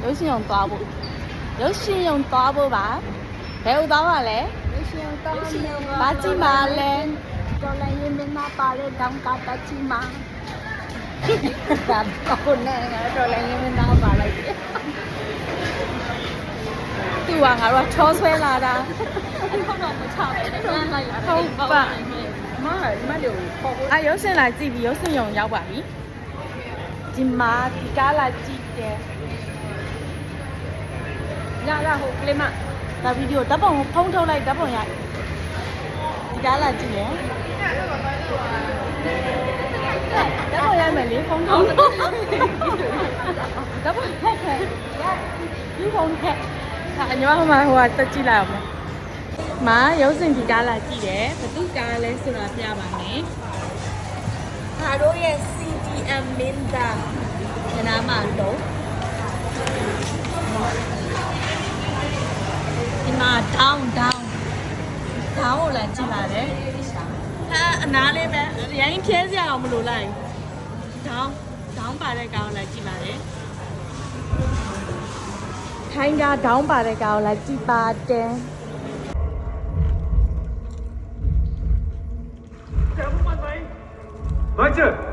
ရုပ်ရှင်ရုံသွားဖို့ရုပ်ရှင်ရုံသွားဖို့ပါဘယ်လိုသွားပါလဲရုပ်ရှင်ရုံသွားဘာကြည့်ပါလဲတော်လည်းရင်မနာပါလေတောင်းကတချီမာဒါတော့နဲ့တော်လည်းရင်မနာပါလိုက်တယ်သူကငါတို့ချောဆွဲလာတာဟုတ်တော့မချပဲပြန်လိုက်ဟုတ်ပါမတို့ပေါ်ရုပ်ရှင်လာကြည့်ပြီးရုပ်ရှင်ရုံရောက်ပါပြီဒီမှာဒီကားလာကြည့်တယ်ရဟိုကလေးမဒါဗီဒီယိုဓာတ်ပုံဖုံးထုတ်လိုက်ဓာတ်ပုံရဒီကားလာကြည့်ရင်ဓာတ်ပုံရမယ်လေဖုံးထုတ်ဓာတ်ပုံရိုက်ခဲ့ဒီဖုံးထက်အညီမဟိုမှာဟိုကတက်ကြည့်လိုက်အောင်မာရုပ်ရှင်ဒီကားလာကြည့်တယ်ဘသူကားလဲဆိုတာပြပါမယ်ငါတို့ရဲ့ CDM မင်းသားညနာမလုံးဒီမှာ down ကိုလည်းကြည့်လာတယ်ဟာအနားလေးပဲရိုင်းဖြဲစရာအောင်မလိုလိုက် down ပါတဲ့ကောင်လည်းကြည့်လာတယ်ထိုင်းက down ပါတဲ့ကောင်လည်းကြည့်ပါတယ်Leute,